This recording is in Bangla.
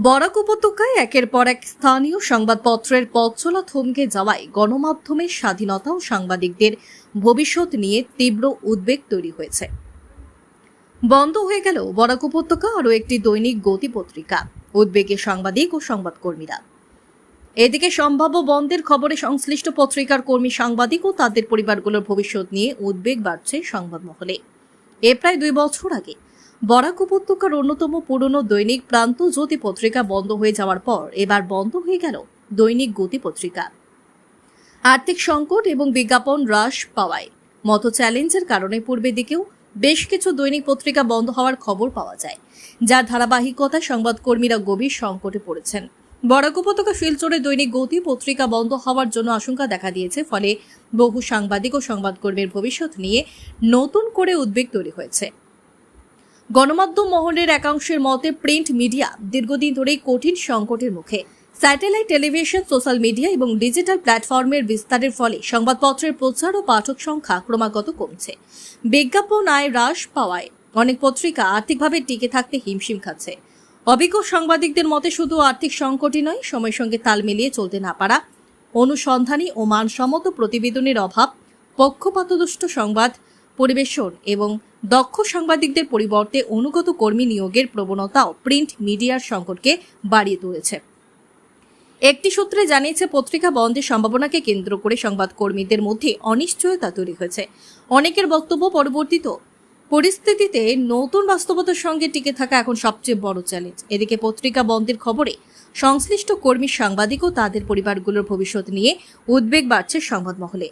বরাক উপত্যকায় একের পর এক স্থানীয় সংবাদপত্রের পথ চলা থমকে যাওয়ায় গণমাধ্যমের স্বাধীনতা ও সাংবাদিকদের ভবিষ্যৎ নিয়ে তীব্র উদ্বেগ তৈরি হয়েছে। বন্ধ হয়ে গেল বরাক উপত্যকা আরও একটি দৈনিক গতি পত্রিকা। উদ্বেগে সাংবাদিক ও সংবাদকর্মীরা। এদিকে সম্ভাব্য বন্ধের খবরে সংশ্লিষ্ট পত্রিকার কর্মী, সাংবাদিক ও তাদের পরিবারগুলোর ভবিষ্যৎ নিয়ে উদ্বেগ বাড়ছে সংবাদ মহলে। প্রায় 2 বছর আগে বরাক উপত্যকার অন্যতম পুরনো দৈনিক প্রান্ত জ্যোতি পত্রিকা বন্ধ হয়ে যাওয়ার পর এবার বন্ধ হয়ে গেল দৈনিক গতি পত্রিকা। আর্থিক সংকট এবং বিজ্ঞাপন হ্রাস পাওয়ায় মতো চ্যালেঞ্জের কারণে পূর্বের দিকেও বেশ কিছু দৈনিক পত্রিকা বন্ধ হওয়ার খবর পাওয়া যায়, যার ধারাবাহিকতায় সংবাদকর্মীরা গভীর সংকটে পড়েছেন। বরাক উপত্যকা শিলচরে দৈনিক গতি পত্রিকা বন্ধ হওয়ার জন্য আশঙ্কা দেখা দিয়েছে, ফলে বহু সাংবাদিক ও সংবাদকর্মীর ভবিষ্যৎ নিয়ে নতুন করে উদ্বেগ তৈরি হয়েছে। গণমাধ্যম মহলের একাংশের মতে প্রিন্ট মিডিয়া দীর্ঘদিন ধরেই কঠিন সংকটের মুখে। স্যাটেলাইট টেলিভিশন, সোশ্যাল মিডিয়া এবং ডিজিটাল প্ল্যাটফর্মের বিস্তারের ফলে সংবাদপত্রের প্রচার ও পাঠক সংখ্যা ক্রমাগত কমছে। বিজ্ঞাপন আয় হ্রাস পাওয়ায় অনেক পত্রিকা আর্থিকভাবে টিকে থাকতে হিমশিম খাচ্ছে। অভিজ্ঞ সাংবাদিকদের মতে শুধু আর্থিক সংকটই নয়, সময়ের সঙ্গে তাল মিলিয়ে চলতে না পারা, অনুসন্ধানী ও মানসম্মত প্রতিবেদনের অভাব, পক্ষপাতদুষ্ট সংবাদ পরিবেশন এবং দক্ষ সাংবাদিকদের পরিবর্তে অনুগত কর্মী নিয়োগের প্রবণতাও প্রিন্ট মিডিয়ার সংকটকে বাড়িয়ে তুলেছে। একটি সূত্রে জানিয়েছে, পত্রিকা বন্ধের সম্ভাবনাকে কেন্দ্র করে সংবাদকর্মীদের মধ্যে অনিশ্চয়তা তৈরি হয়েছে। অনেকের বক্তব্য, পরবর্তীত পরিস্থিতিতে নতুন বাস্তবতার সঙ্গে টিকে থাকা এখন সবচেয়ে বড় চ্যালেঞ্জ। এদিকে পত্রিকা বন্ধের খবরে সংশ্লিষ্ট কর্মী, সাংবাদিক ও তাদের পরিবারগুলোর ভবিষ্যৎ নিয়ে উদ্বেগ বাড়ছে সংবাদ মহলে।